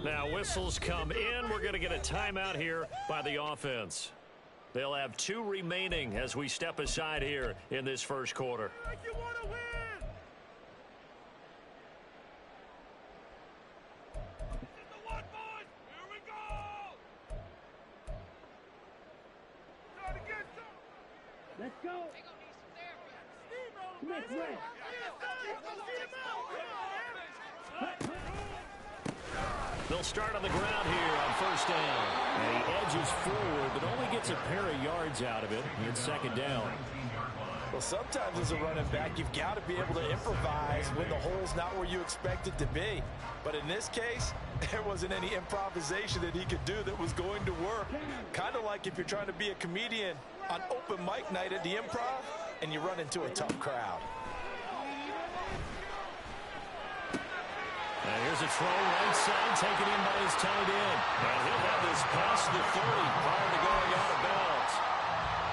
Now whistles come in. We're going to get a timeout here by the offense. They'll have 2 remaining as we step aside here in this first quarter. Like you want to win. This is the one, boys. Here we go. Try to get some. Let's go. They gonna need some therapy. Come here, Ray. They'll start on the ground here on first down. And he edges forward, but only gets a pair of yards out of it. It's second down. Well, sometimes as a running back, you've got to be able to improvise when the hole's not where you expect it to be. But in this case, there wasn't any improvisation that he could do that was going to work. Kind of like if you're trying to be a comedian on open mic night at the Improv and you run into a tough crowd. And here's a throw right side, taken in by his tight end. And he'll have this past the 30 prior to going out of bounds.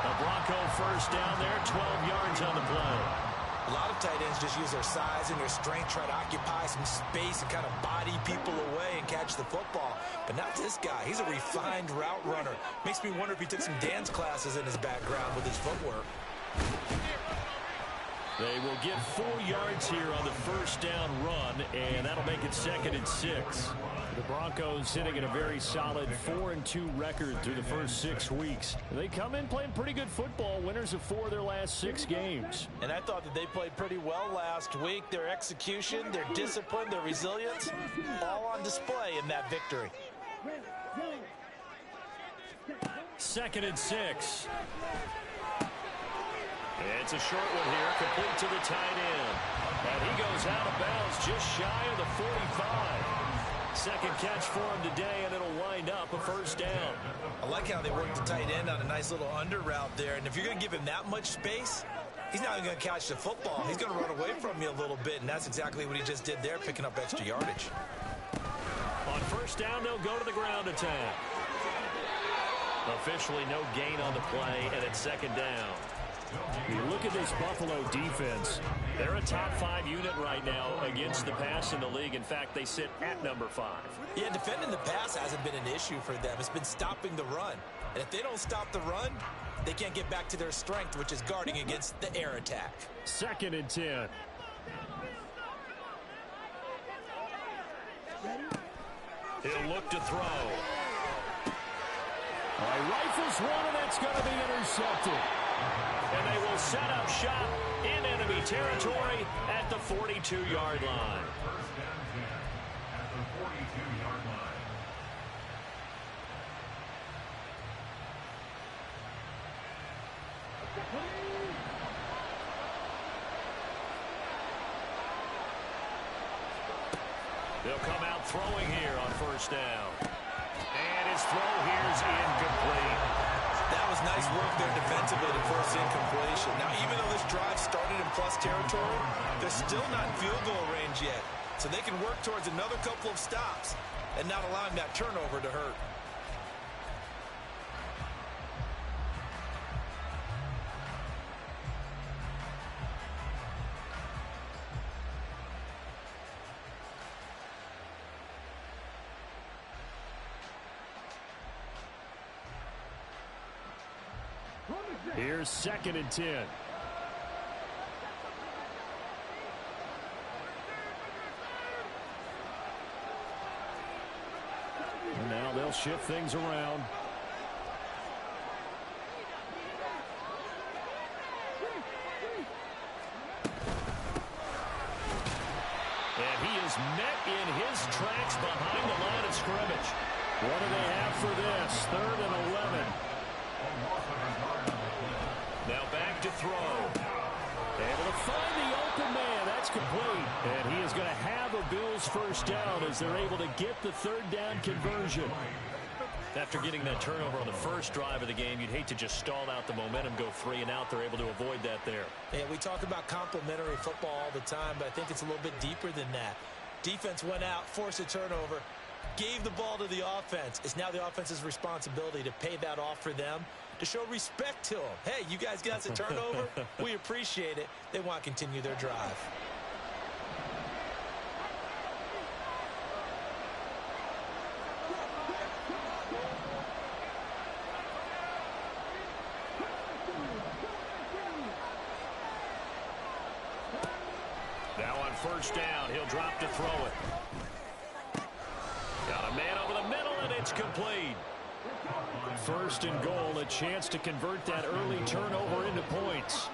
The Bronco first down there, 12 yards on the play. A lot of tight ends just use their size and their strength, try to occupy some space and kind of body people away and catch the football. But not this guy. He's a refined route runner. Makes me wonder if he took some dance classes in his background with his footwork. They will get 4 yards here on the first down run, and that'll make it 2nd and 6. The Broncos sitting at a very solid 4-2 record through the first 6 weeks. They come in playing pretty good football, winners of 4 of their last 6 games. And I thought that they played pretty well last week. Their execution, their discipline, their resilience, all on display in that victory. 2nd and 6. It's a short one here, complete to the tight end. And he goes out of bounds just shy of the 45. Second catch for him today, and it'll wind up a first down. I like how they worked the tight end on a nice little under route there. And if you're going to give him that much space, he's not even going to catch the football. He's going to run away from you a little bit, and that's exactly what he just did there, picking up extra yardage. On first down, they'll go to the ground attack. Officially no gain on the play, and it's second down. You look at this Buffalo defense. They're a top 5 unit right now against the pass in the league. In fact, they sit at number 5. Yeah, defending the pass hasn't been an issue for them. It's been stopping the run. And if they don't stop the run, they can't get back to their strength, which is guarding against the air attack. 2nd and 10. He'll look to throw. All right, rifles one, and that's going to be intercepted. And they will set up shop in enemy territory at the 42-yard line. They'll come out throwing here on first down. And his throw here is incomplete. That was nice work there defensively to force incompletion. Now, even though this drive started in plus territory, they're still not in field goal range yet. So they can work towards another couple of stops and not allowing that turnover to hurt. Here's 2nd and 10. And now they'll shift things around. And he is met in his tracks behind the line of scrimmage. What do they have for this? 3rd and 11. Now back to throw. Able to find the open man. That's complete. And he is going to have a Bills first down as they're able to get the 3rd down conversion. After getting that turnover on the first drive of the game, you'd hate to just stall out the momentum, go 3 and out. They're able to avoid that there. Yeah, we talk about complementary football all the time, but I think it's a little bit deeper than that. Defense went out, forced a turnover, gave the ball to the offense. It's now the offense's responsibility to pay that off for them, to show respect to them. Hey, you guys got us a turnover. We appreciate it. They want to continue their drive. Now on first down, he'll drop to throw it. Got a man over the middle, and it's complete. First and goal, a chance to convert that early turnover into points.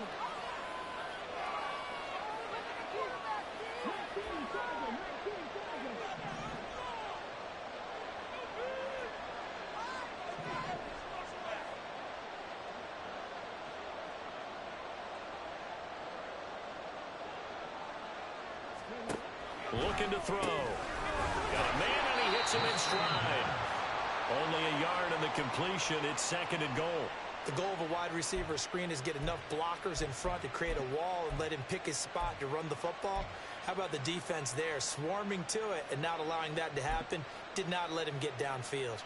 Looking to throw. Got a man, and he hits him in stride. Only a yard on the completion. It's second and goal. The goal of a wide receiver screen is get enough blockers in front to create a wall and let him pick his spot to run the football. How about the defense there, swarming to it and not allowing that to happen? Did not let him get downfield.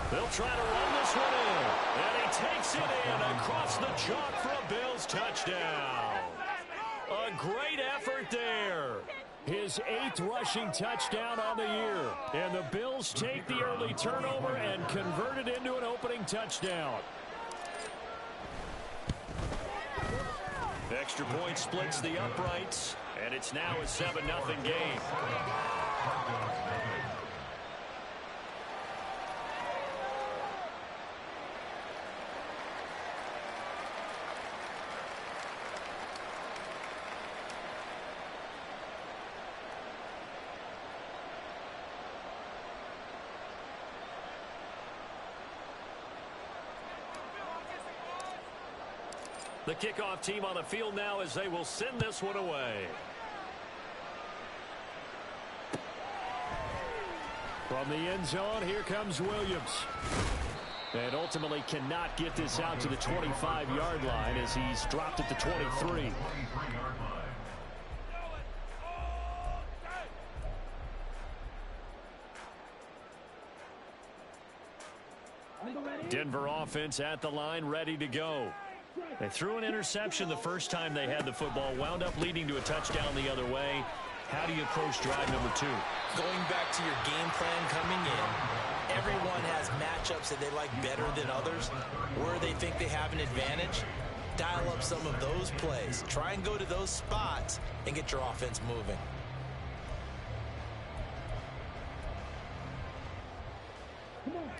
They'll try to run this one in. And he takes it in across the chalk for a Bills touchdown. A great effort there. His 8th rushing touchdown on the year. And the Bills take the early turnover and convert it into an opening touchdown. Extra point splits the uprights. And it's now a 7-0 game. The kickoff team on the field now as they will send this one away. From the end zone, here comes Williams. And ultimately cannot get this out to the 25-yard line as he's dropped at the 23. Denver offense at the line, ready to go. They threw an interception the first time they had the football, wound up leading to a touchdown the other way. How do you approach drive number 2? Going back to your game plan coming in, everyone has matchups that they like better than others, where they think they have an advantage. Dial up some of those plays. Try and go to those spots and get your offense moving.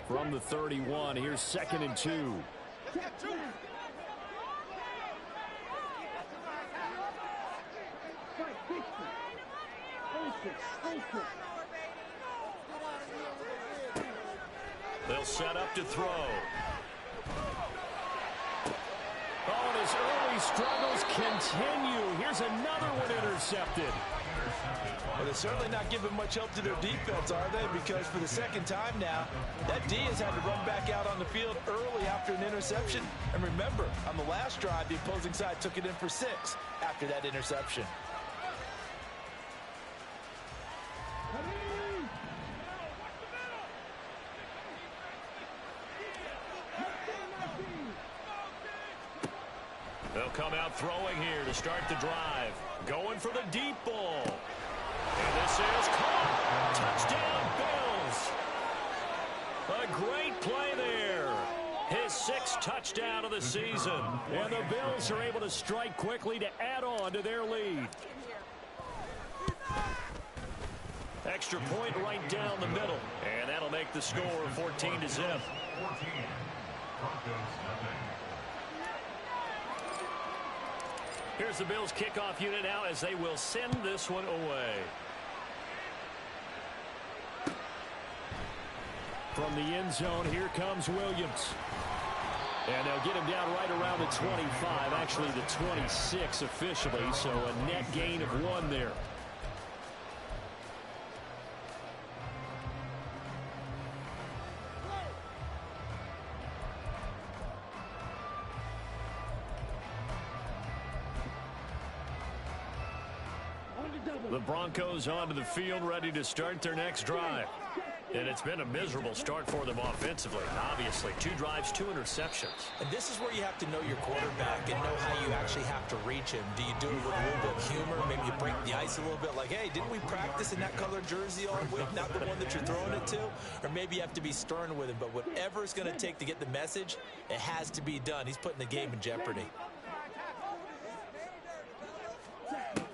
From the 31, here's 2nd and 2. They'll set up to throw. Oh, and his early struggles continue. Here's another one intercepted. Well, they're certainly not giving much help to their defense, are they? Because for the second time now, that D has had to run back out on the field early after an interception. And remember, on the last drive, the opposing side took it in for 6 after that interception. They'll come out throwing here to start the drive. Going for the deep ball. And this is caught. Touchdown, Bills. A great play there. His 6th touchdown of the season. And the Bills are able to strike quickly to add on to their lead. Extra point right down the middle. And that'll make the score 14-0. Here's the Bills kickoff unit now as they will send this one away. From the end zone, here comes Williams. And they'll get him down right around the 25, actually the 26 officially, so a net gain of 1 there. The Broncos onto the field, ready to start their next drive. And it's been a miserable start for them offensively. Obviously, 2 drives, 2 interceptions. And this is where you have to know your quarterback and know how you actually have to reach him. Do you do it with a little bit of humor? Maybe you break the ice a little bit like, hey, didn't we practice in that colored jersey all week, not the one that you're throwing it to? Or maybe you have to be stern with him. But whatever it's going to take to get the message, it has to be done. He's putting the game in jeopardy.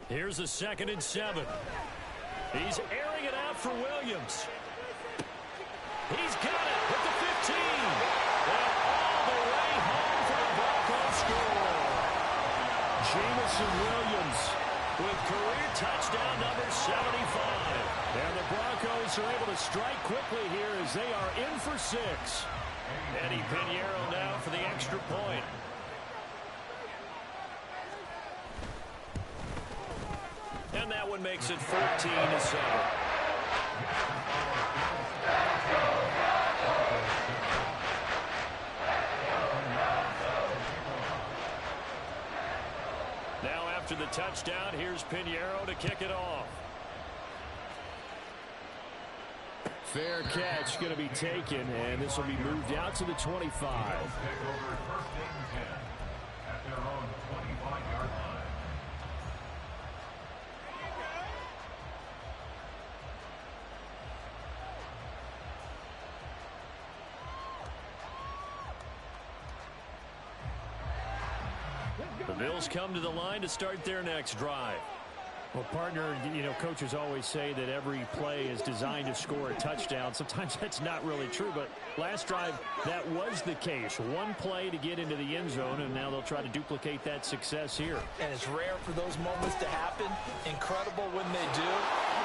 Here's a 2nd and 7. He's airing it out for Williams. He's got it at the 15. And all the way home for the Broncos score. Jamison Williams with career touchdown number 75. And the Broncos are able to strike quickly here as they are in for 6. Eddie Pinheiro now for the extra point. And that one makes it 14-7. Now after the touchdown, here's Pinheiro to kick it off. Fair catch going to be taken, and this will be moved out to the 25. The Bills come to the line to start their next drive. Well, partner, you know, coaches always say that every play is designed to score a touchdown. Sometimes that's not really true, but last drive, that was the case. One play to get into the end zone, and now they'll try to duplicate that success here. And it's rare for those moments to happen. Incredible when they do.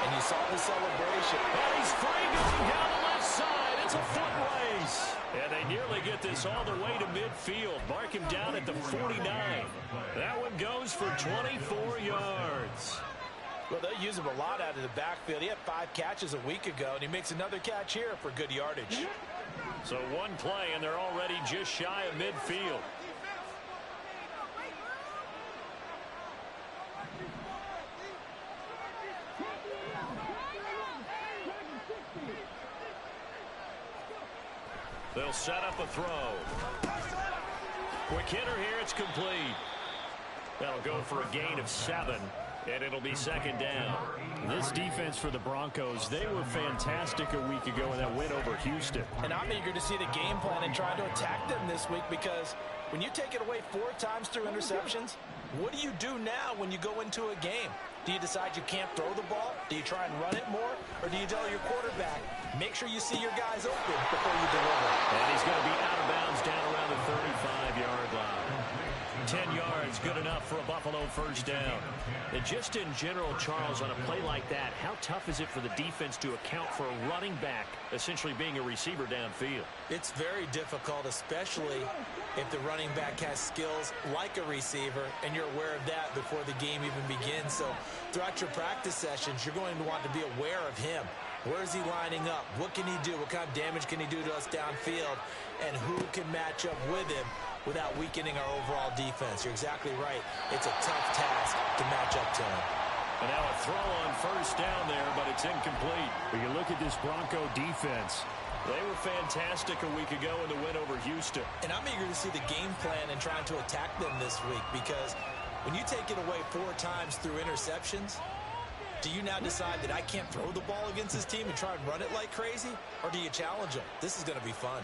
And you saw the celebration. And he's free going down the left side. It's a foot race. And they nearly get this all the way to midfield. Mark him down at the 49. That one goes for 24 yards. Well, they'll use him a lot out of the backfield. He had 5 catches a week ago, and he makes another catch here for good yardage. So one play, and they're already just shy of midfield. They'll set up a throw. Quick hitter here, it's complete. That'll go for a gain of 7. And it'll be 2nd down. This defense for the Broncos, they were fantastic a week ago in that win over Houston. And I'm eager to see the game plan and try to attack them this week, because when you take it away 4 times through interceptions, what do you do now when you go into a game? Do you decide you can't throw the ball? Do you try and run it more? Or do you tell your quarterback, make sure you see your guys open before you deliver? And he's going to be out of bounds down around the 35-yard line. 10 yards, good enough for a Buffalo first down. And just in general, Charles, on a play like that, how tough is it for the defense to account for a running back essentially being a receiver downfield? It's very difficult, especially if the running back has skills like a receiver, and you're aware of that before the game even begins. So throughout your practice sessions, you're going to want to be aware of him. Where is he lining up? What can he do? What kind of damage can he do to us downfield? And who can match up with him without weakening our overall defense? You're exactly right. It's a tough task to match up to him. And now a throw on first down there, but it's incomplete. When you look at this Bronco defense, they were fantastic a week ago in the win over Houston. And I'm eager to see the game plan and trying to attack them this week, because when you take it away 4 times through interceptions, do you now decide that I can't throw the ball against this team and try and run it like crazy? Or do you challenge them? This is going to be fun.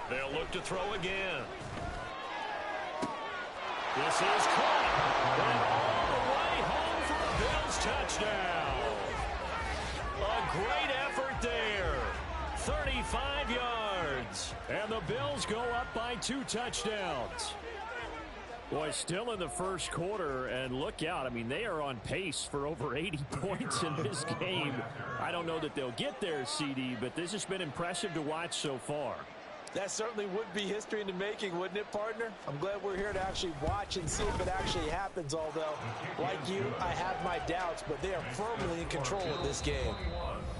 They'll look to throw again. This is caught. And all the way home for a Bills touchdown. A great effort there. 35 yards. And the Bills go up by 2 touchdowns. Boy, still in the first quarter, and look out. I mean, they are on pace for over 80 points in this game. I don't know that they'll get there, CD, but this has been impressive to watch so far. That certainly would be history in the making, wouldn't it, partner? I'm glad we're here to actually watch and see if it actually happens, although, like you, I have my doubts, but they are firmly in control of this game.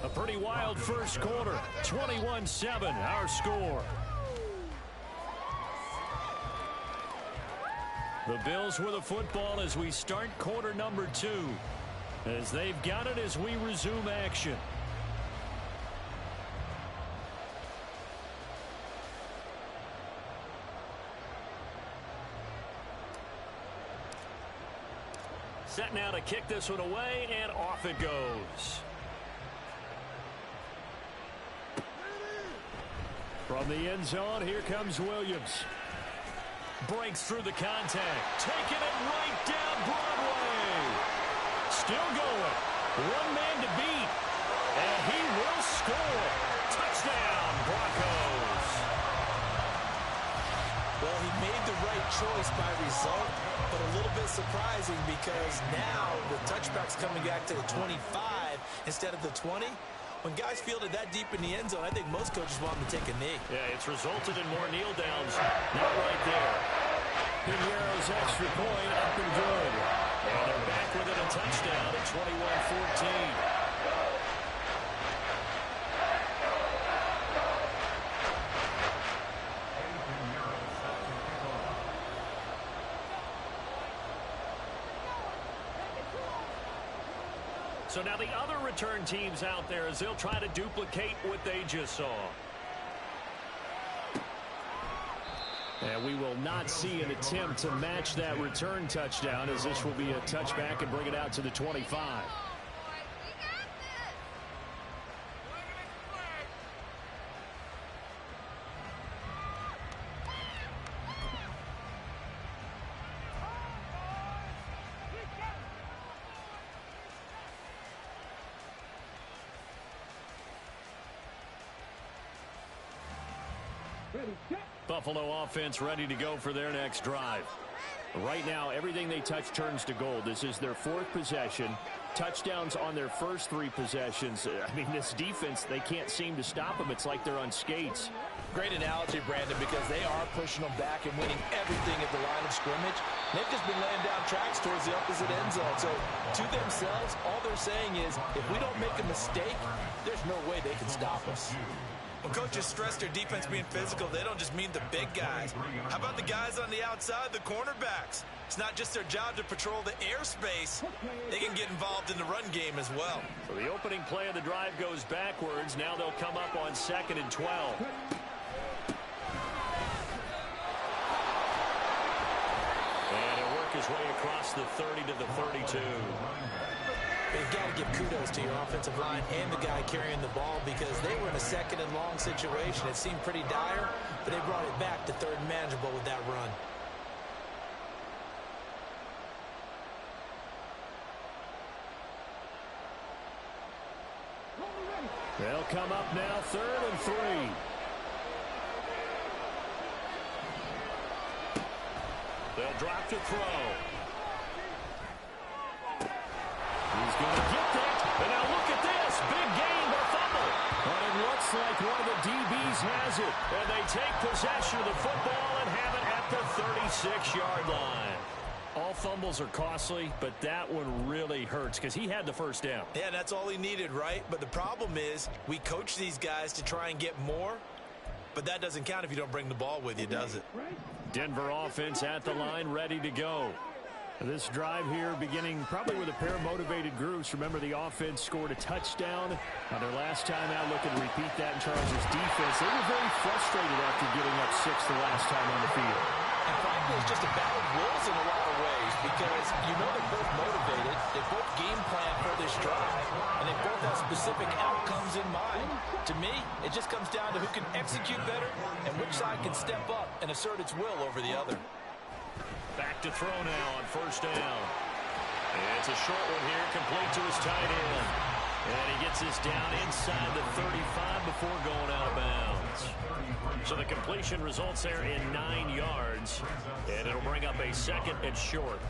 A pretty wild first quarter. 21-7, our score. The Bills with the football as we start quarter number 2. As they've got it as we resume action. Set now to kick this one away, and off it goes. From the end zone, here comes Williams. Breaks through the contact. Taking it right down Broadway. Still going. One man to beat. And he will score. Touchdown, Broncos. Well, he made the right choice by result, but a little bit surprising because now the touchback's coming back to the 25 instead of the 20. When guys field it that deep in the end zone, I think most coaches want them to take a knee. Yeah, it's resulted in more kneel downs. Not right there. Pinheiro's extra point up and good. And they're back with it, a touchdown at 21-14. So now the other return teams out there as they'll try to duplicate what they just saw. And we will not see an attempt to match that return touchdown as this will be a touchback and bring it out to the 25. Buffalo offense ready to go for their next drive. Right now, everything they touch turns to gold. This is their 4th possession. Touchdowns on their first 3 possessions. I mean, this defense, they can't seem to stop them. It's like they're on skates. Great analogy, Brandon, because they are pushing them back and winning everything at the line of scrimmage. They've just been laying down tracks towards the opposite end zone. So, to themselves, all they're saying is, if we don't make a mistake, there's no way they can stop us. When coaches stress their defense being physical, they don't just mean the big guys. How about the guys on the outside, the cornerbacks? It's not just their job to patrol the airspace. They can get involved in the run game as well. So the opening play of the drive goes backwards. Now they'll come up on 2nd and 12. And he'll work his way across the 30 to the 32. They've got to give kudos to your offensive line and the guy carrying the ball because they were in a 2nd and long situation. It seemed pretty dire, but they brought it back to 3rd and manageable with that run. They'll come up now 3rd and 3. They'll drop to throw. He's going to get that. And now look at this. Big gain, but fumble. And it looks like one of the DBs has it. And they take possession of the football and have it at the 36-yard line. All fumbles are costly, but that one really hurts because he had the first down. Yeah, that's all he needed, right? But the problem is we coach these guys to try and get more, but that doesn't count if you don't bring the ball with you, does it? Denver offense at the line, ready to go. This drive here beginning probably with a pair of motivated groups. Remember, the offense scored a touchdown on their last time out. Looking to repeat that in Chargers defense. They were very frustrated after giving up 6 the last time on the field. And frankly, it's just a battle of wills in a lot of ways because you know they're both motivated. They both game plan for this drive, and they both have specific outcomes in mind. To me, it just comes down to who can execute better and which side can step up and assert its will over the other. Back to throw now on 1st down. And it's a short one here, complete to his tight end. And he gets this down inside the 35 before going out of bounds. So the completion results there in 9 yards. And it'll bring up a 2nd and short.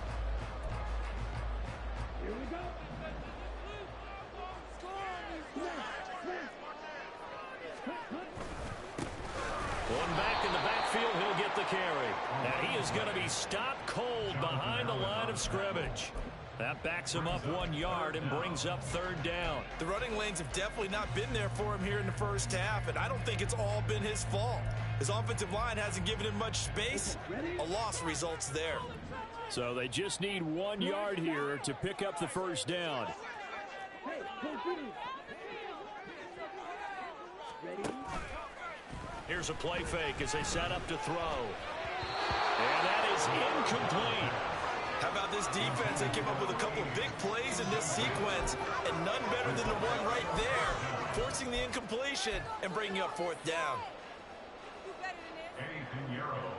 Here we go. One back in the backfield, he'll get the carry. And he is going to be stopped cold behind the line of scrimmage. That backs him up 1 yard and brings up third down. The running lanes have definitely not been there for him here in the first half, and I don't think it's all been his fault. His offensive line hasn't given him much space. A loss results there. So they just need 1 yard here to pick up the first down. Here's a play fake as they set up to throw. And that is incomplete. How about this defense? They came up with a couple of big plays in this sequence, and none better than the one right there, forcing the incompletion and bringing up fourth down.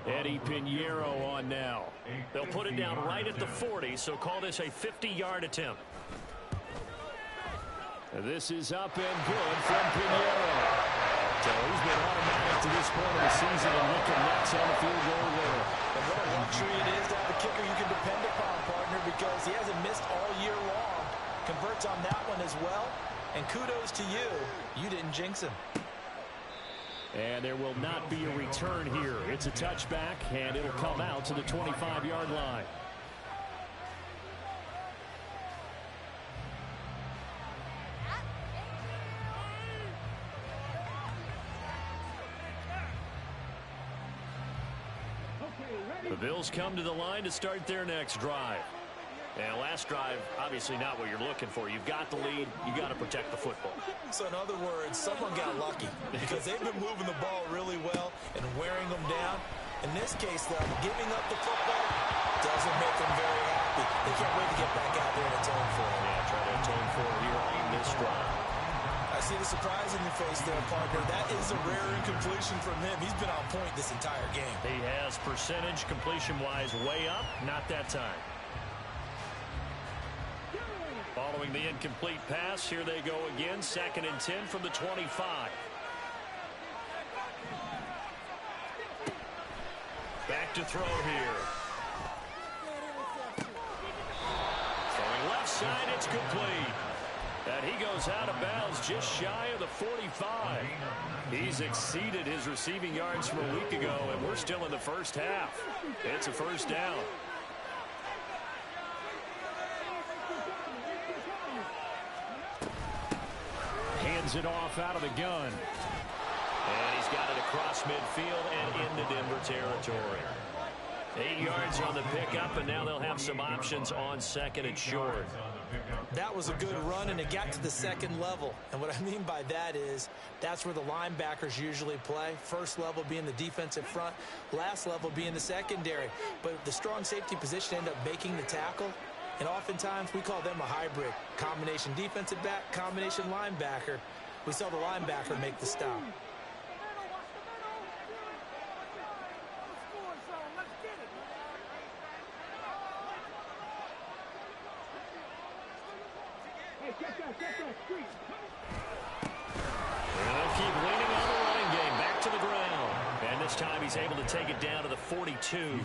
Eddie Pinheiro on now. They'll put it down right at the 40, so call this a 50-yard attempt. This is up and good from Pinheiro. So he's been automatic to this point of the season and looking nuts on the field goal there. And what a luxury it is to have a kicker you can depend upon, partner, because he hasn't missed all year long. Converts on that one as well. And kudos to you. You didn't jinx him. And there will not be a return here. It's a touchback, and it'll come out to the 25-yard line. The Bills come to the line to start their next drive. And last drive, obviously not what you're looking for. You've got the lead. You got to protect the football. So in other words, someone got lucky because they've been moving the ball really well and wearing them down. In this case, though, giving up the football doesn't make them very happy. They can't wait to get back out there and atone for it. Yeah, try to atone for it here on this drive. I see the surprise in your face there, partner. That is a rare incompletion from him. He's been on point this entire game. He has percentage completion-wise way up. Not that time. Following the incomplete pass, here they go again. 2nd and 10 from the 25. Back to throw here. Throwing left side, it's complete. And he goes out of bounds just shy of the 45. He's exceeded his receiving yards from a week ago, and we're still in the first half. It's a first down. Hands it off out of the gun. And he's got it across midfield and into Denver territory. 8 yards on the pickup, and now they'll have some options on 2nd and short. That was a good run, and it got to the 2nd level. And what I mean by that is that's where the linebackers usually play. First level being the defensive front, last level being the secondary. But the strong safety position ended up making the tackle. And oftentimes we call them a hybrid. Combination defensive back, combination linebacker. We saw the linebacker make the stop. They'll keep leaning on the running game. Back to the ground. And this time he's able to take it down to the 42.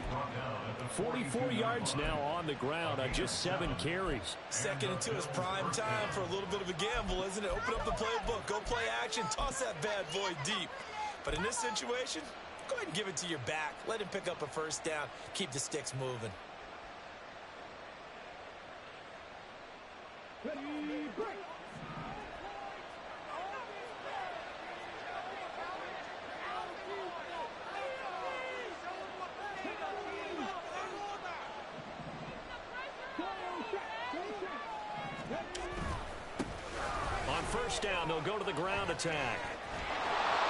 44 yards now on the ground on just 7 carries. 2nd and 2 is prime time for a little bit of a gamble, isn't it? Open up the playbook, go play action, toss that bad boy deep. But in this situation, go ahead and give it to your back. Let him pick up a first down. Keep the sticks moving. On first down, they'll go to the ground attack.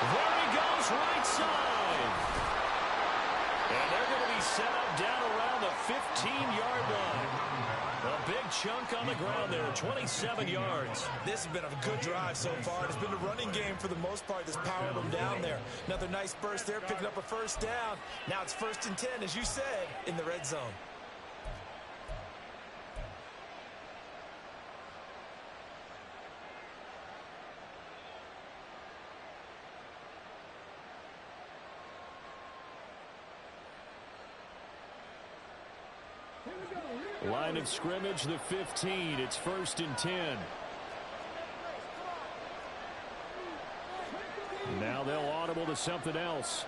There he goes, right side. And they're going to be set up down around the 15-yard line. A big chunk on the ground there, 27 yards. This has been a good drive so far. It's been a running game for the most part that's powered them down there. Another nice burst there, picking up a first down. Now it's 1st and 10, as you said, in the red zone. Line of scrimmage, the 15. It's 1st and 10. Now they'll audible to something else.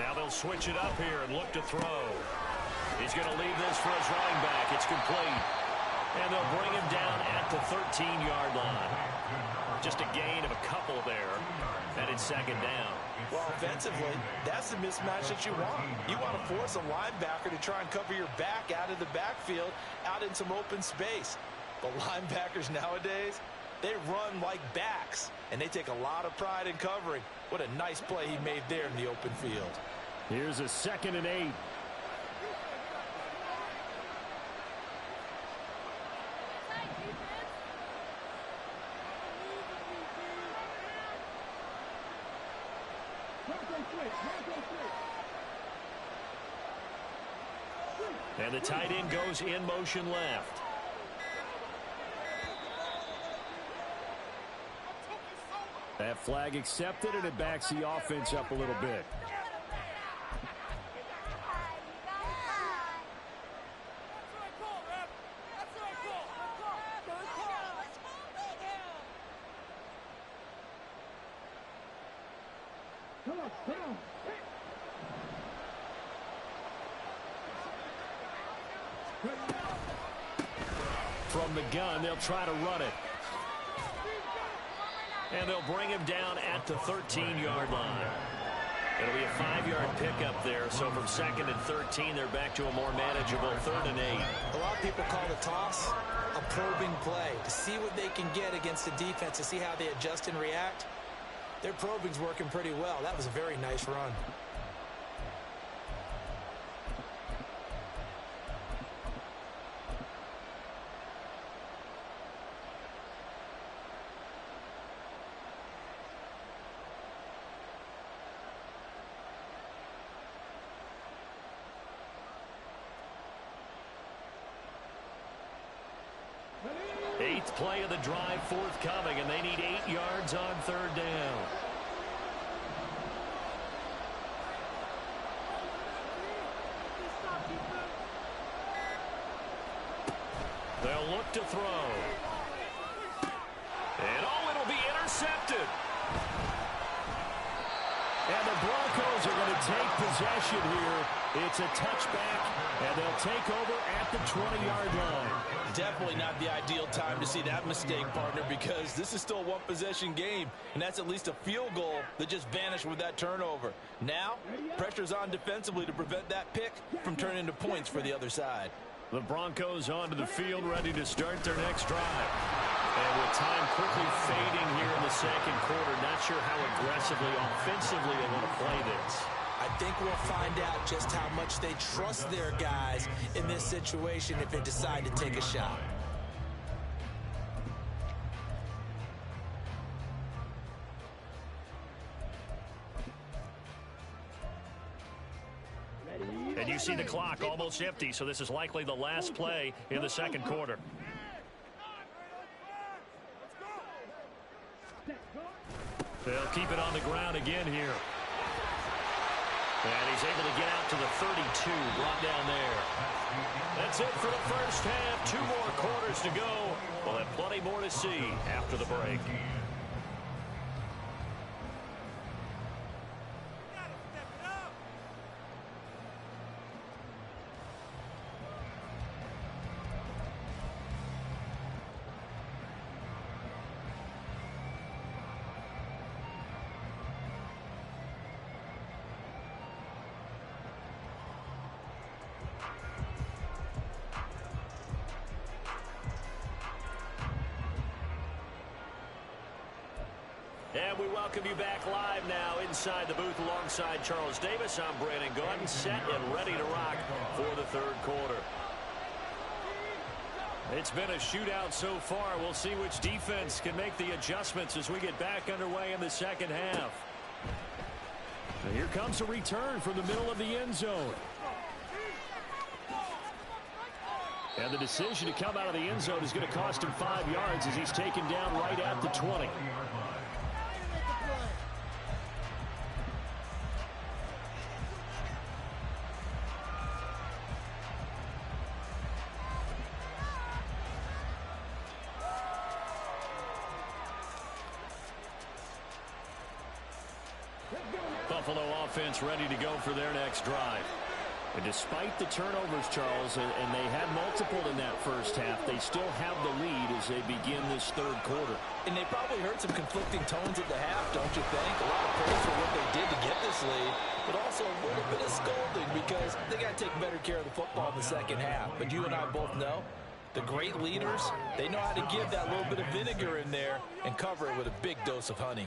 Now they'll switch it up here and look to throw. He's going to leave this for his running back. It's complete. And they'll bring him down at the 13-yard line. Just a gain of a couple there. And it's second down. Well, offensively, that's the mismatch that you want. You want to force a linebacker to try and cover your back out of the backfield, out in some open space. But linebackers nowadays, they run like backs, and they take a lot of pride in covering. What a nice play he made there in the open field. Here's a 2nd and 8. And the tight end goes in motion left. That flag accepted, and it backs the offense up a little bit. From the gun, they'll try to run it. And they'll bring him down at the 13-yard line. It'll be a 5-yard pickup there. So from 2nd and 13, they're back to a more manageable 3rd and 8. A lot of people call the toss a probing play to see what they can get against the defense, to see how they adjust and react. Their probing's working pretty well. That was a very nice run. Eighth play of the drive forthcoming, and they need 8 yards on 3rd down. They'll look to throw. And it'll be intercepted. And the Broncos are going to take possession here. It's a touchback, and they'll take over at the 20-yard line. Definitely not the ideal time to see that mistake, partner, because this is still a one-possession game, and that's at least a field goal that just vanished with that turnover. Now, pressure's on defensively to prevent that pick from turning into points for the other side. The Broncos onto the field, ready to start their next drive. And with time quickly fading here in the second quarter, not sure how aggressively, offensively they want to play this. I think we'll find out just how much they trust their guys in this situation if they decide to take a shot. And you see the clock almost empty, so this is likely the last play in the second quarter. They'll keep it on the ground again here. And he's able to get out to the 32, brought down there. That's it for the first half. 2 more quarters to go. We'll have plenty more to see after the break. And we welcome you back live now inside the booth alongside Charles Davis. I'm Brandon Gaudin, set and ready to rock for the third quarter. It's been a shootout so far. We'll see which defense can make the adjustments as we get back underway in the second half. And here comes a return from the middle of the end zone. And the decision to come out of the end zone is going to cost him 5 yards as he's taken down right at the 20. Let's go now. Buffalo offense ready to go for their next drive. And despite the turnovers, Charles, and they had multiple in that first half, they still have the lead as they begin this third quarter. And they probably heard some conflicting tones at the half, don't you think? A lot of praise for what they did to get this lead, but also a little bit of scolding because they got to take better care of the football in the second half. But you and I both know the great leaders, they know how to give that little bit of vinegar in there and cover it with a big dose of honey.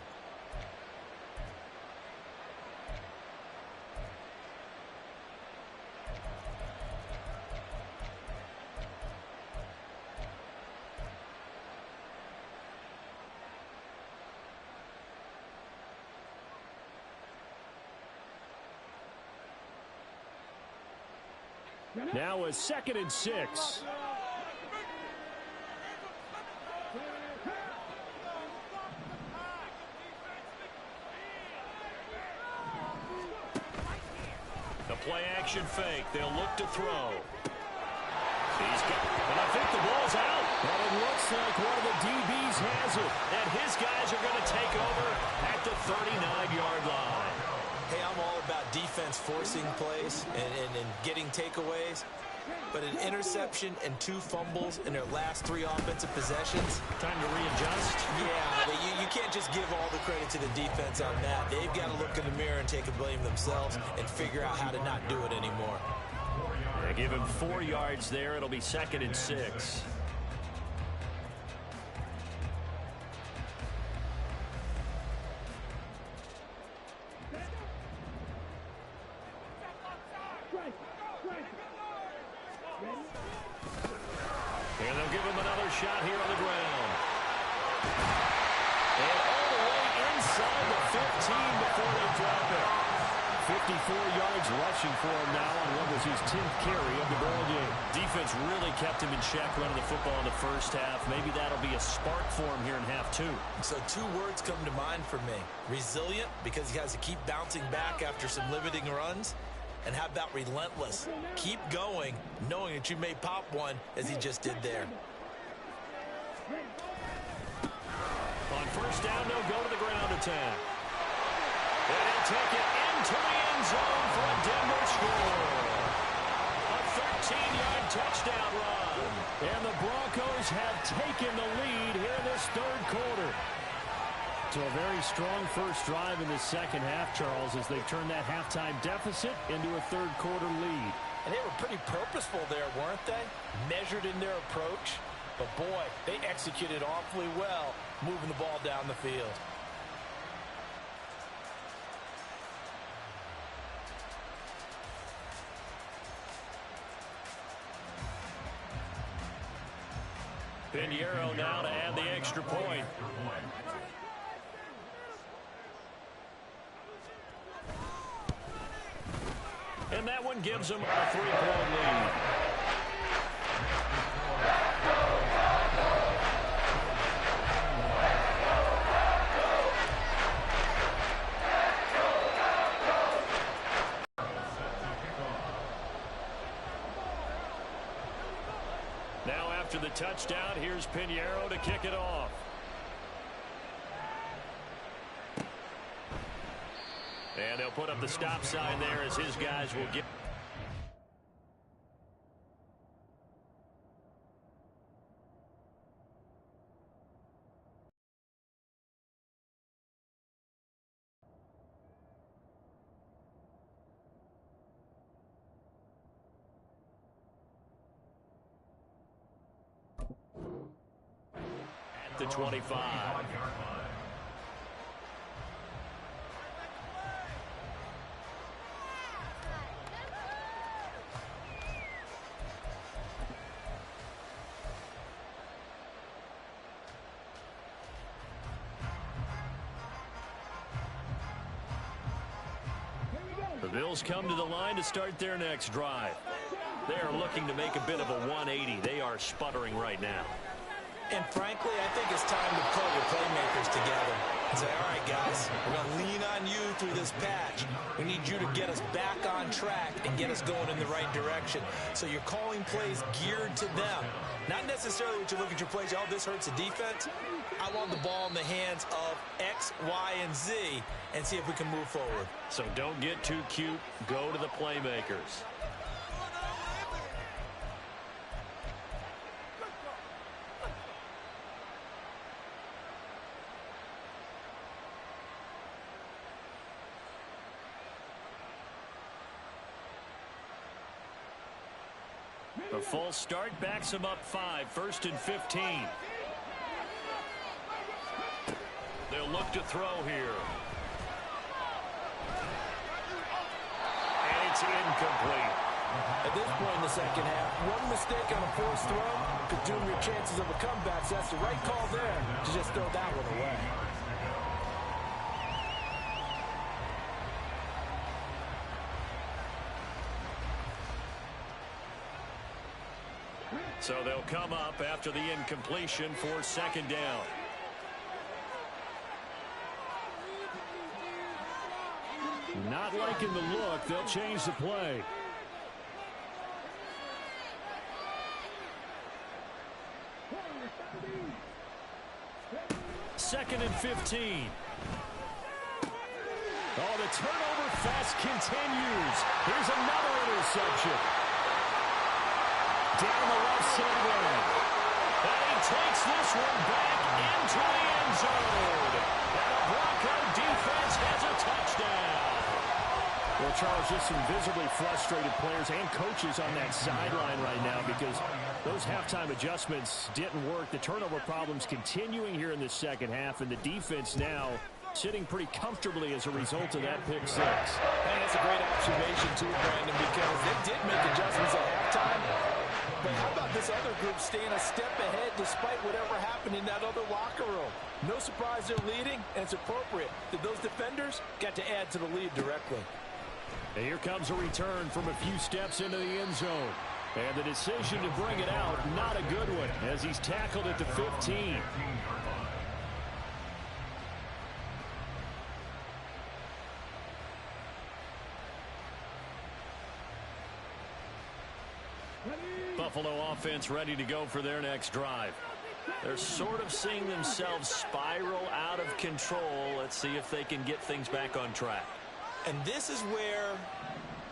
Now a 2nd and 6. The play action fake. They'll look to throw. He's got, and I think the ball's out. But it looks like one of the DBs has it. And his guys are going to take over at the 39-yard line. Hey, I'm all about defense forcing plays and getting takeaways. But an interception and 2 fumbles in their last 3 offensive possessions. Time to readjust. Yeah, you can't just give all the credit to the defense on that. They've got to look in the mirror and take a blame themselves and figure out how to not do it anymore. They give him 4 yards there. It'll be 2nd and 6. And they'll give him another shot here on the ground. And all the way inside the 15 before they drop it. 54 yards rushing for him now on what was his 10th carry of the ball game. Defense really kept him in check running the football in the first half. Maybe that'll be a spark for him here in half 2. So 2 words come to mind for me. Resilient, because he has to keep bouncing back after some limiting runs. And how about relentless? Keep going, knowing that you may pop one as he just did there. On first down, they'll go to the ground attack. And they'll take it into the end zone for a Denver score. A 13-yard touchdown run. And the Broncos have taken the lead here in this third quarter. So a very strong first drive in the second half, Charles, as they've turned that halftime deficit into a third quarter lead. And they were pretty purposeful there, weren't they? Measured in their approach. But boy, they executed awfully well, moving the ball down the field. Pinheiro now to add the extra point. And that one gives them a 3-point lead. Now after the touchdown, here's Pinheiro to kick it off. And they'll put up the stop sign there as his guys will get. At the 25. The Bills come to the line to start their next drive. They are looking to make a bit of a 180. They are sputtering right now. And frankly, I think it's time to pull your playmakers together and say, all right, guys, we're going to lean on you through this patch. We need you to get us back on track and get us going in the right direction. So you're calling plays geared to them. Not necessarily what you look at your plays, oh, this hurts the defense. I want the ball in the hands of X, Y, and Z and see if we can move forward. So don't get too cute. Go to the playmakers. The full start backs him up 5, 1st and 15. They'll look to throw here. And it's incomplete. At this point in the second half, one mistake on a forced throw could doom your chances of a comeback. So that's the right call there to just throw that one away. So they'll come up after the incompletion for 2nd down. Not liking the look. They'll change the play. Second and 15. Oh, the turnover fest continues. Here's another interception. Down the left sideline. And he takes this one back into the end zone. And the Bronco defense has a touchdown. Well, Charles, just some visibly frustrated players and coaches on that sideline right now because those halftime adjustments didn't work. The turnover problems continuing here in the second half, and the defense now sitting pretty comfortably as a result of that pick 6. And that's a great observation, too, Brandon, because they did make adjustments at halftime. But how about this other group staying a step ahead despite whatever happened in that other locker room? No surprise they're leading, and it's appropriate that those defenders got to add to the lead directly. And here comes a return from a few steps into the end zone. And the decision to bring it out, not a good one, as he's tackled at the 15. Buffalo offense ready to go for their next drive. They're sort of seeing themselves spiral out of control. Let's see if they can get things back on track. And this is where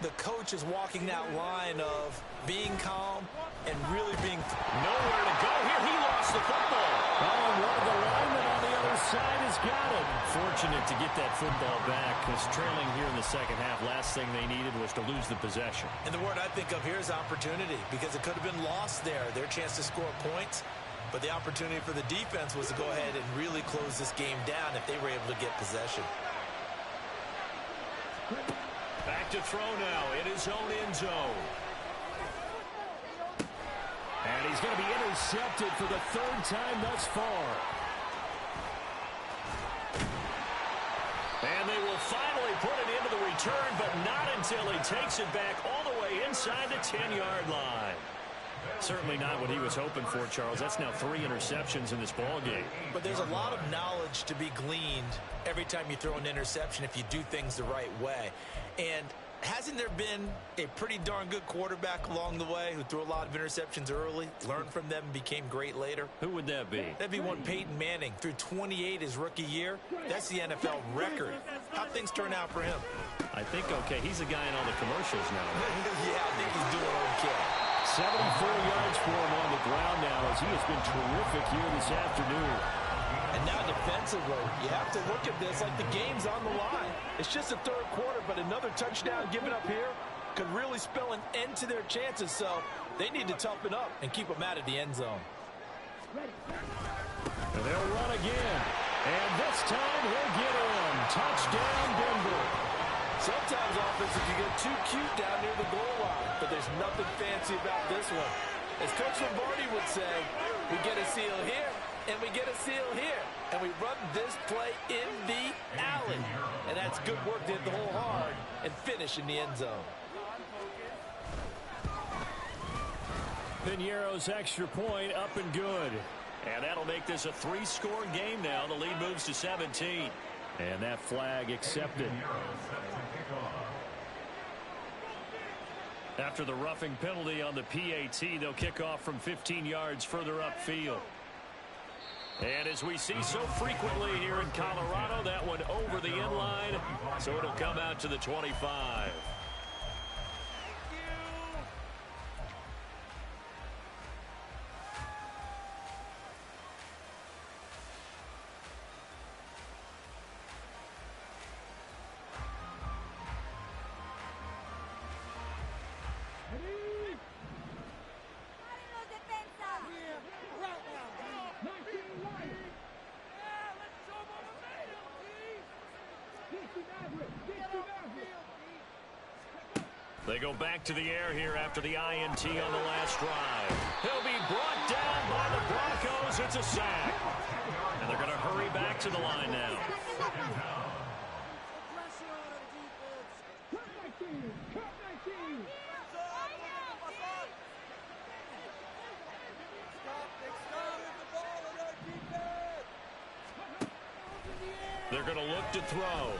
the coach is walking that line of being calm and really being nowhere to go here. He lost the football. Oh, one of the linemen on the other side has got it. Fortunate to get that football back because trailing here in the second half, last thing they needed was to lose the possession. And the word I think of here is opportunity because it could have been lost there. Their chance to score points. But the opportunity for the defense was to go ahead and really close this game down if they were able to get possession. Back to throw now in his own end zone. And he's going to be intercepted for the 3rd time thus far. And they will finally put it into the return, but not until he takes it back all the way inside the 10-yard line. Certainly not what he was hoping for, Charles. That's now 3 interceptions in this ball game. But there's a lot of knowledge to be gleaned every time you throw an interception if you do things the right way. And hasn't there been a pretty darn good quarterback along the way who threw a lot of interceptions early, learned from them, and became great later? Who would that be? That'd be one Peyton Manning. Threw 28 his rookie year. That's the NFL record. How'd things turn out for him? I think okay. He's a guy in all the commercials now. Yeah, I think he's doing okay. 74 yards for him on the ground now as he has been terrific here this afternoon. And now defensively, you have to look at this like the game's on the line. It's just the 3rd quarter, but another touchdown given up here could really spell an end to their chances. So they need to toughen up and keep them out of the end zone. And they'll run again. And this time he'll get in. Touchdown, Denver. Sometimes offenses can get too cute down near the goal line, but there's nothing fancy about this one. As Coach Lombardi would say, we get a seal here, and we get a seal here, and we run this play in the alley. And that's good work to hit the hole hard and finish in the end zone. Piñeiro's extra point up and good. And that'll make this a 3-score game now. The lead moves to 17. And that flag accepted. After the roughing penalty on the PAT, they'll kick off from 15 yards further upfield. And as we see so frequently here in Colorado, that one over the end line, so it'll come out to the 25. They go back to the air here after the INT on the last drive. He'll be brought down by the Broncos. It's a sack. And they're going to hurry back to the line now. They're going to look to throw.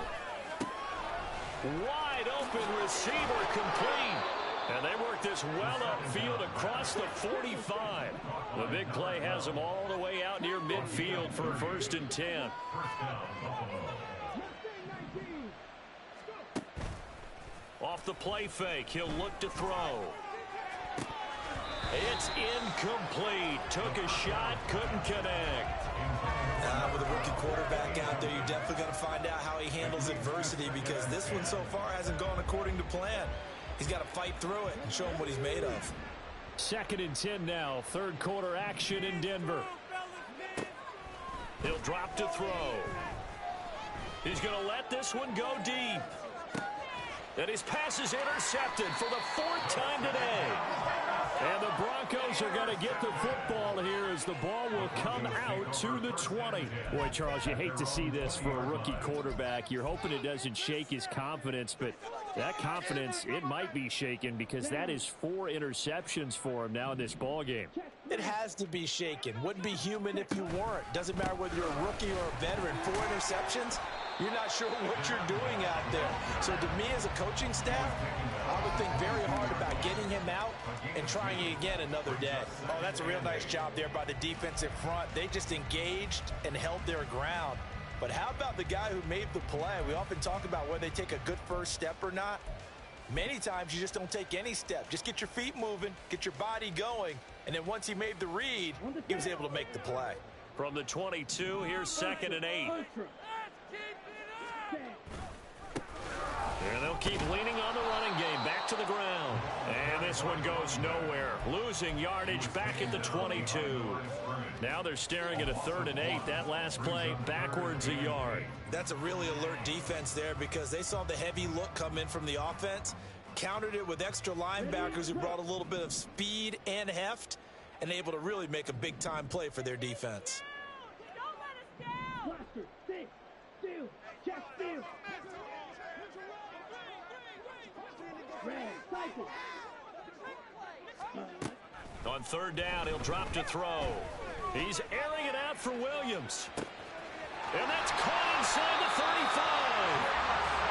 Wide open receiver complete. And they work this well upfield across the 45. The big play has them all the way out near midfield for a 1st and 10. Off the play fake, he'll look to throw. It's incomplete. Took a shot, couldn't connect. With a rookie quarterback out there, you're definitely going to find out how he handles adversity, because this one so far hasn't gone according to plan. He's got to fight through it and show him what he's made of. 2nd and 10 now. 3rd quarter action in Denver. He'll drop to throw. He's going to let this one go deep. And his pass is intercepted for the 4th time today. And the Broncos are going to get the football here as the ball will come out to the 20. Boy, Charles, you hate to see this for a rookie quarterback. You're hoping it doesn't shake his confidence, but that confidence, it might be shaken because that is 4 interceptions for him now in this ball game. It has to be shaken. Wouldn't be human if you weren't. Doesn't matter whether you're a rookie or a veteran. 4 interceptions, you're not sure what you're doing out there. So to me as a coaching staff, I would think very hard about getting him out and trying it again another day. Oh, that's a real nice job there by the defensive front. They just engaged and held their ground. But how about the guy who made the play? We often talk about whether they take a good first step or not. Many times you just don't take any step. Just get your feet moving, get your body going, and then once he made the read, he was able to make the play. From the 22, here's 2nd and 8. And they'll keep leaning on the running game. Back to the ground. And this one goes nowhere. Losing yardage back at the 22. Now they're staring at a 3rd and 8. That last play backwards a yard. That's a really alert defense there because they saw the heavy look come in from the offense, countered it with extra linebackers who brought a little bit of speed and heft, and able to really make a big-time play for their defense. On 3rd down, he'll drop to throw. He's airing it out for Williams. And that's caught inside the 35.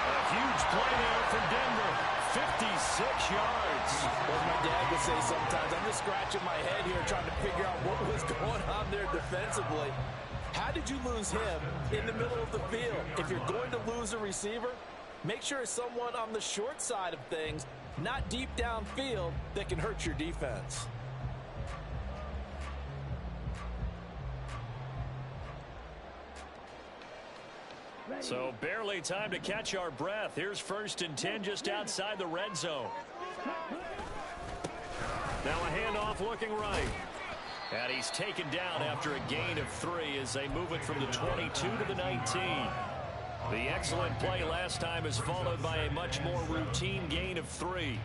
A huge play there for Denver. 56 yards. As my dad would say sometimes, I'm just scratching my head here trying to figure out what was going on there defensively. How did you lose him in the middle of the field? If you're going to lose a receiver, make sure it's someone on the short side of things, not deep downfield, that can hurt your defense. So barely time to catch our breath. Here's 1st and 10 just outside the red zone. Now a handoff looking right. And he's taken down after a gain of 3 as they move it from the 22 to the 19. The excellent play last time is followed by a much more routine gain of 3.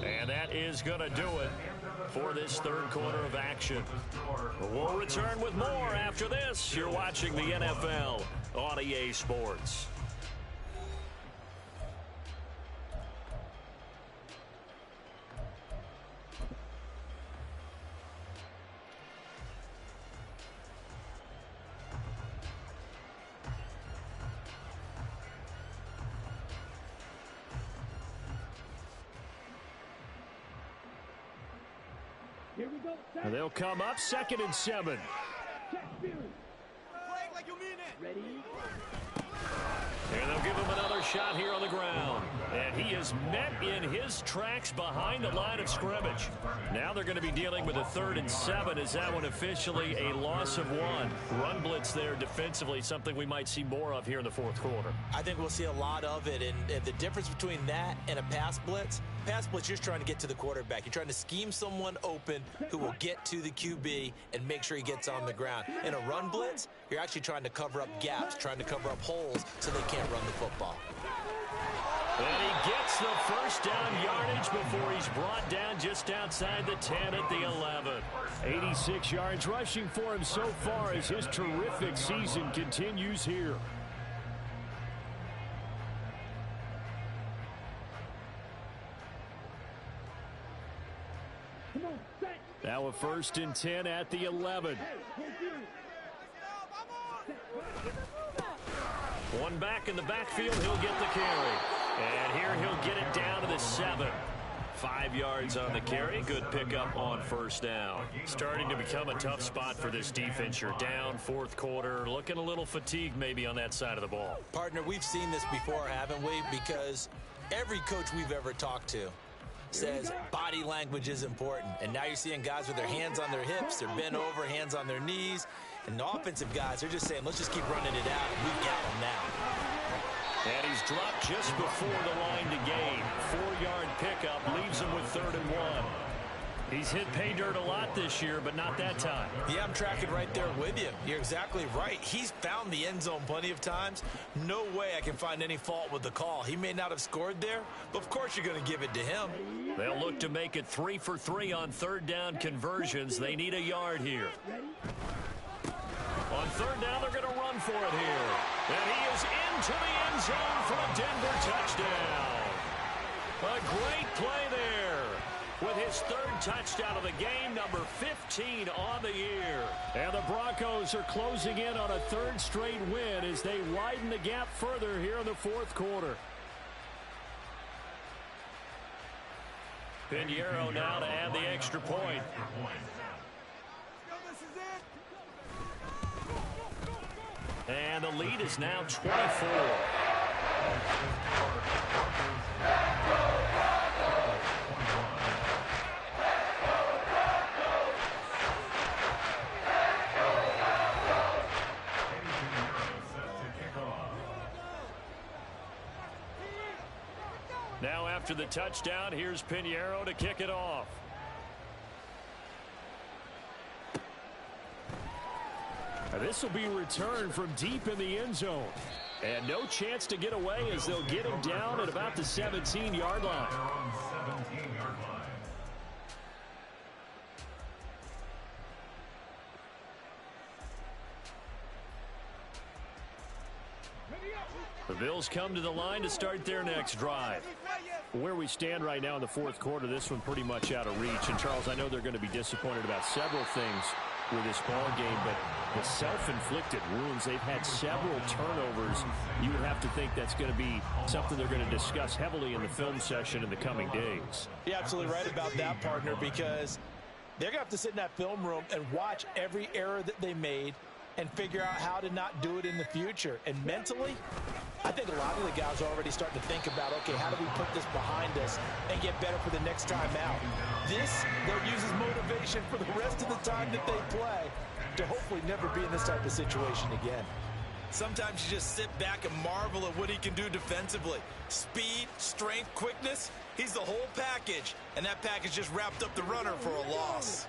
And that is going to do it for this 3rd quarter of action. We'll return with more after this. You're watching the NFL on EA Sports. And they'll come up 2nd and 7. And they'll give him another shot here on the ground. And he is met in his tracks behind the line of scrimmage. Now they're going to be dealing with a 3rd and 7. Is that one officially a loss of 1? Run blitz there defensively, something we might see more of here in the 4th quarter. I think we'll see a lot of it. And the difference between that and a pass blitz, you're just trying to get to the quarterback. You're trying to scheme someone open who will get to the QB and make sure he gets on the ground. In a run blitz, you're actually trying to cover up gaps, trying to cover up holes so they can't run the football. And he gets the first down yardage before he's brought down just outside the 10 at the 11. 86 yards rushing for him so far as his terrific season continues here. Now a 1st and 10 at the 11. One back in the backfield, he'll get the carry. And here he'll get it down to the 7. 5 yards on the carry. Good pickup on 1st down. Starting to become a tough spot for this defense. You're down 4th quarter. Looking a little fatigued maybe on that side of the ball. Partner, we've seen this before, haven't we? Because every coach we've ever talked to says body language is important. And now you're seeing guys with their hands on their hips. They're bent over, hands on their knees. And the offensive guys, they're just saying, let's just keep running it out. We've got them now. And he's dropped just before the line to gain. 4-yard pickup leaves him with 3rd and 1. He's hit pay dirt a lot this year, but not that time. Yeah, I'm tracking right there with you. You're exactly right. He's found the end zone plenty of times. No way I can find any fault with the call. He may not have scored there, but of course you're going to give it to him. They'll look to make it 3 for 3 on 3rd down conversions. They need a yard here. On 3rd down, they're going to run for it here. And he is into the end zone for a Denver touchdown. A great play there with his 3rd touchdown of the game, number 15 on the year. And the Broncos are closing in on a 3rd straight win as they widen the gap further here in the 4th quarter. Pinheiro now to add the extra point. And the lead is now 24. Now after the touchdown, here's Pinheiro to kick it off. This will be returned from deep in the end zone. And no chance to get away as they'll get him down at about the 17-yard line. The Bills come to the line to start their next drive. Where we stand right now in the 4th quarter, this one pretty much out of reach. And, Charles, I know they're going to be disappointed about several things with this ball game, but the self-inflicted wounds, they've had several turnovers. You would have to think that's going to be something they're going to discuss heavily in the film session in the coming days. You're absolutely right about that, partner, because they're going to have to sit in that film room and watch every error that they made and figure out how to not do it in the future. And mentally, I think a lot of the guys are already starting to think about, okay, how do we put this behind us and get better for the next time out? This, they'll use as motivation for the rest of the time that they play to hopefully never be in this type of situation again. Sometimes you just sit back and marvel at what he can do defensively. Speed, strength, quickness, he's the whole package. And that package just wrapped up the runner for a loss.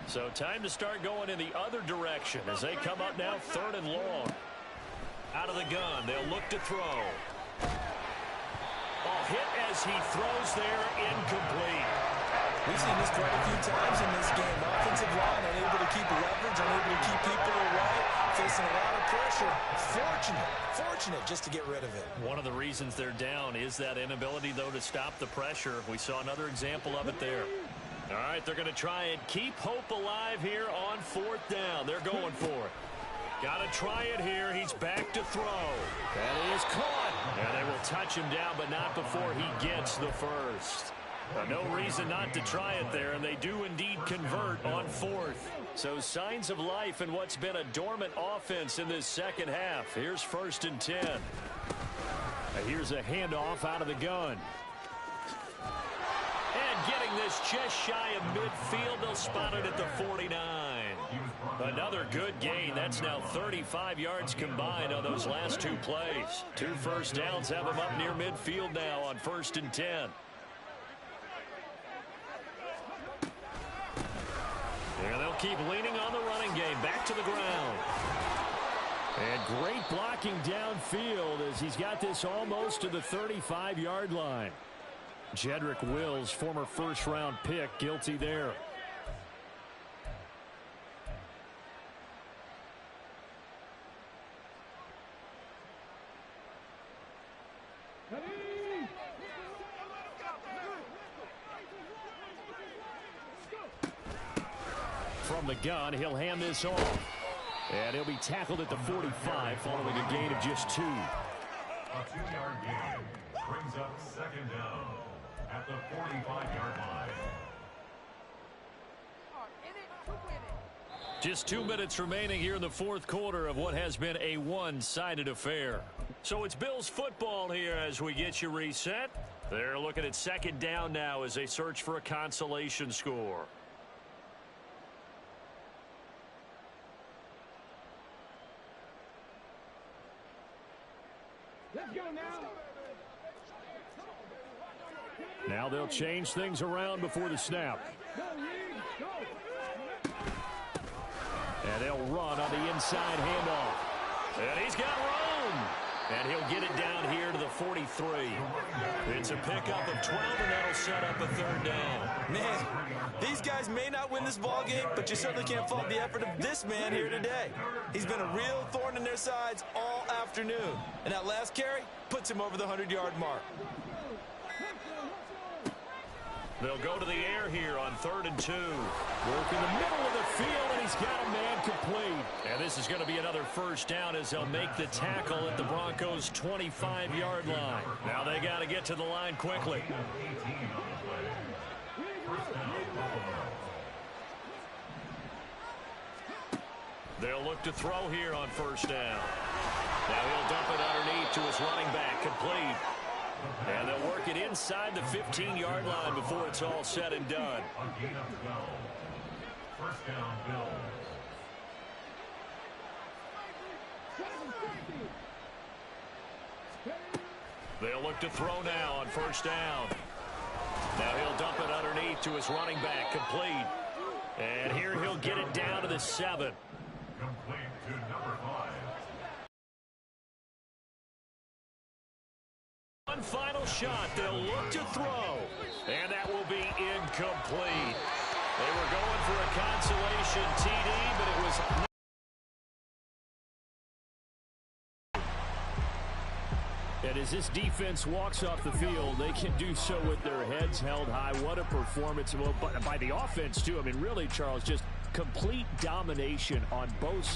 So time to start going in the other direction as they come up now 3rd and long. Out of the gun, they'll look to throw. Ball hit as he throws there, incomplete. We've seen this quite a few times in this game. Offensive line unable to keep leverage, unable to keep people away, facing a lot of pressure. Fortunate just to get rid of it. One of the reasons they're down is that inability, though, to stop the pressure. We saw another example of it there. All right, they're going to try and keep hope alive here on 4th down. They're going for it. Got to try it here. He's back to throw. And he is caught. And they will touch him down, but not before he gets the first. No reason not to try it there, and they do indeed convert on fourth. So signs of life in what's been a dormant offense in this second half. Here's 1st and 10. Here's a handoff out of the gun. And getting this just shy of midfield, they'll spot it at the 49. Another good gain. That's now 35 yards combined on those last 2 plays. 2 first downs have them up near midfield now on 1st and 10. And they'll keep leaning on the running game. Back to the ground. And great blocking downfield as he's got this almost to the 35-yard line. Jedrick Wills, former first-round pick, guilty there. From the gun, he'll hand this off. And he'll be tackled at the 45 following a gain of just 2. A 2-yard gain brings up 2nd down at the 45-yard line. Just 2 minutes remaining here in the 4th quarter of what has been a one-sided affair. So it's Bills football here as we get you reset. They're looking at 2nd down now as they search for a consolation score. Let's go now. Now they'll change things around before the snap. And they'll run on the inside handoff. And he's got room. And he'll get it down here to the 43. It's a pickup of 12, and that'll set up a 3rd down. Man, these guys may not win this ball game, but you certainly can't fault the effort of this man here today. He's been a real thorn in their sides all afternoon. And that last carry puts him over the 100-yard mark. They'll go to the air here on 3rd and 2. Work in the middle of the field, and he's got a man complete. And this is going to be another 1st down as they'll make the tackle at the Broncos' 25-yard line. Now they got to get to the line quickly. They'll look to throw here on 1st down. Now he'll dump it underneath to his running back, complete. And they'll work it inside the 15-yard line before it's all said and done. A gain of 12. 1st down, Bills. They'll look to throw now on 1st down. Now he'll dump it underneath to his running back, complete. And here he'll get it down to the 7. Complete to number 5. One final shot. They'll look to throw. And that will be incomplete. They were going for a consolation TD, but it was... And as this defense walks off the field, they can do so with their heads held high. What a performance by the offense, too. I mean, really, Charles, just complete domination on both sides.